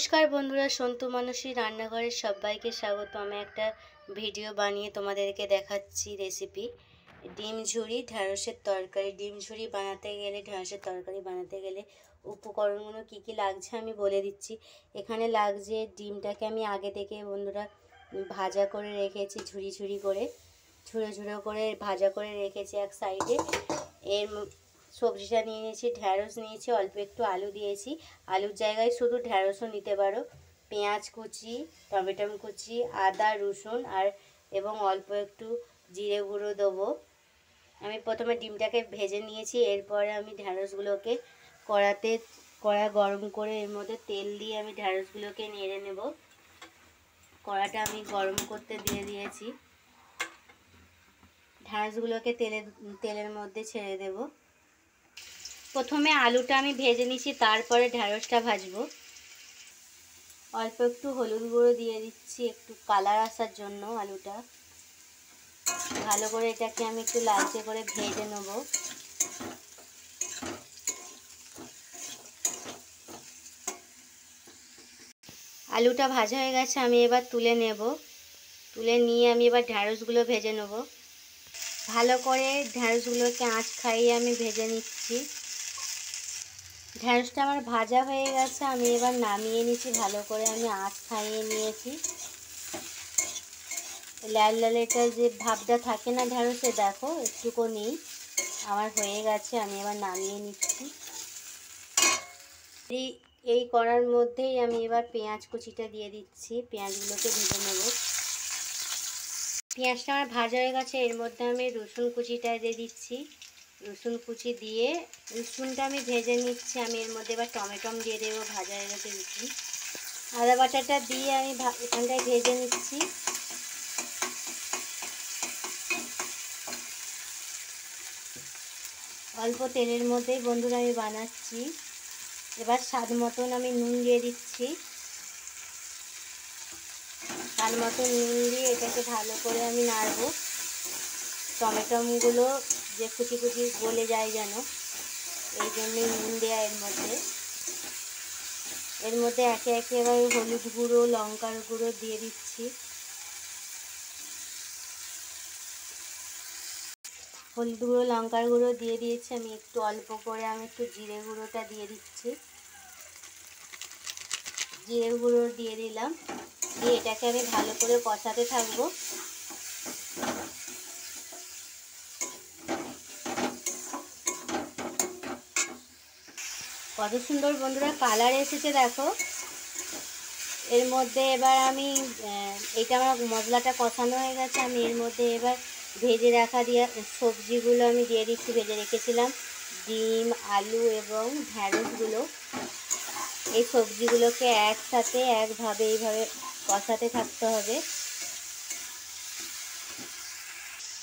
নমস্কার বন্ধুরা, সন্তু মানসী রান্নাঘরের সবাইকে স্বাগত। আমি একটা ভিডিও বানিয়ে তোমাদেরকে দেখাচ্ছি রেসিপি ডিম ঝুরি ঢ্যাঁড়সের তরকারি। ডিম ঝুরি বানাতে গেলে, ঢ্যাঁড়সের তরকারি বানাতে গেলে উপকরণগুলো কী কী লাগছে আমি বলে দিচ্ছি। এখানে লাগছে ডিমটাকে আমি আগে থেকে বন্ধুরা ভাজা করে রেখেছি, ঝুরি ঝুরি করে ঝুড়ো ঝুড়ো করে ভাজা করে রেখেছি এক সাইডে। এর সবজিটা নিয়ে নিয়েছি, ঢ্যাঁড়স নিয়েছি, অল্প একটু আলু দিয়েছি, আলুর জায়গায় শুধু ঢ্যাঁড়সও নিতে পারো। পেঁয়াজ কুচি, টমেটো কুচি, আদা রসুন এবং অল্প একটু জিরে গুঁড়ো দেবো। আমি প্রথমে ডিমটাকে ভেজে নিয়েছি, এরপরে আমি ঢ্যাঁড়সগুলোকে কড়া গরম করে এর মধ্যে তেল দিয়ে আমি ঢ্যাঁড়সগুলোকে নেড়ে নেব। কড়াটা আমি গরম করতে দিয়ে দিয়েছি, ঢ্যাঁড়সগুলোকে তেলের মধ্যে ছেড়ে দেব। প্রথমে আলুটা আমি ভেজে নিচ্ছি, তারপরে ঢ্যাঁড়সটা ভাজবো। অল্প একটু হলুদ গুঁড়ো দিয়ে দিচ্ছি একটু কালার আসার জন্য। আলুটা ভালো করে এটাকে আমি একটু লালচে করে ভেজে নেব। আলুটা ভাজা হয়ে গেছে, আমি এবার তুলে নেব। তুলে নিয়ে আমি এবার ঢ্যাঁড়সগুলো ভেজে নেব। ভালো করে ঢ্যাঁড়সগুলোকে আঁচ খাইয়ে আমি ভেজে নিচ্ছি। ঢ্যাঁড়সটা আমার ভাজা হয়ে গেছে, আমি এবার নামিয়ে নিচ্ছি। ভালো করে আমি আঁচ খাইয়ে নিয়েছি। লাল লাল এটা যে ভাবটা থাকে না ঢ্যাঁড়সে, দেখো একটুকু নেই, আমার হয়ে গেছে। আমি এবার নামিয়ে নিচ্ছি। এই কড়ার মধ্যেই আমি এবার পেঁয়াজ কুচিটা দিয়ে দিচ্ছি, পেঁয়াজগুলোকে ভেজে নেব। পেঁয়াজটা আমার ভাজা হয়ে গেছে, এর মধ্যে আমি রসুন কুচিটা দিয়ে দিচ্ছি। রসুন কুচি দিয়ে রসুনটা আমি ভেজে নিচ্ছি। আমি এর মধ্যে এবার টমেটো দিয়ে দেবো, ভাজা হয়ে গেছে রসুন। আদা বাটাটা দিয়ে আমি এখানটায় ভেজে নিচ্ছি। অল্প তেলের মধ্যেই বন্ধুরা আমি বানাচ্ছি। এবার স্বাদ মতন আমি নুন দিয়ে দিচ্ছি। স্বাদ মতো নুন দিয়ে এটাকে ভালো করে আমি নাড়বো। টমেটোগুলো যে কুচি কুচি গলে যায় যেন, এই জন্যই নুন দেওয়া। এর মধ্যে একে একে এবার হলুদ গুঁড়ো, লঙ্কার গুঁড়ো দিয়ে দিচ্ছি। হলুদ গুঁড়ো, লঙ্কার গুঁড়ো দিয়ে দিয়েছি। আমি একটু অল্প করে আমি একটু জিরে গুঁড়োটা দিয়ে দিচ্ছি। জিরে গুঁড়ো দিয়ে দিলাম, দিয়ে এটাকে আমি ভালো করে কষাতে থাকবো। কত সুন্দর বন্ধুরা কালার এসেছে দেখো। এর মধ্যে এবার আমি এটা আমার মশলাটা কষানো হয়ে গেছে, আমি এর মধ্যে এবার ভেজে রাখা সবজিগুলো আমি দিয়ে দিচ্ছি। ভেজে রেখেছিলাম ডিম, আলু এবং ঢ্যাঁড়সগুলো। এই সবজিগুলোকে একসাথে এইভাবে কষাতে থাকতে হবে।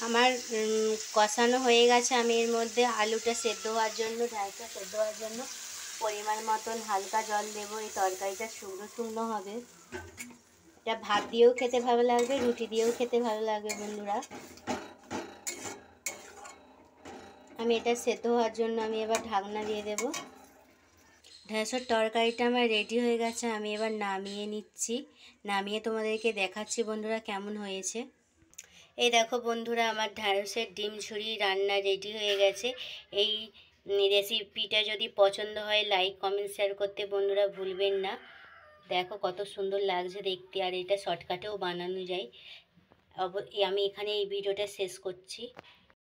আমার কষানো হয়ে গেছে। আমি এর মধ্যে আলুটা সেদ্ধ হওয়ার জন্য, ঢ্যাঁড়সটা সেদ্ধ হওয়ার জন্য পরিমাণ মতন হালকা জল দেবো। এই তরকারিটা শুকনো শুকনো হবে। এটা ভাত দিয়েও খেতে ভালো লাগবে, রুটি দিয়েও খেতে ভালো লাগবে বন্ধুরা। আমি এটা সেদ্ধ হওয়ার জন্য আমি এবার ঢাকনা দিয়ে দেব। ঢ্যাঁড়সের তরকারিটা আমার রেডি হয়ে গেছে, আমি এবার নামিয়ে নিচ্ছি। নামিয়ে তোমাদেরকে দেখাচ্ছি বন্ধুরা কেমন হয়েছে। এই দেখো বন্ধুরা, আমার ঢ্যাঁড়সের ডিম ঝুরি রান্না রেডি হয়ে গেছে। এই রেসিপিটা যদি পছন্দ হয় লাইক কমেন্ট শেয়ার করতে বন্ধুরা ভুলবেন না। দেখো কত সুন্দর লাগছে দেখতে, আর এটা শর্টকাটেও বানানো যায়। আমি এখানে এই ভিডিওটা শেষ করছি।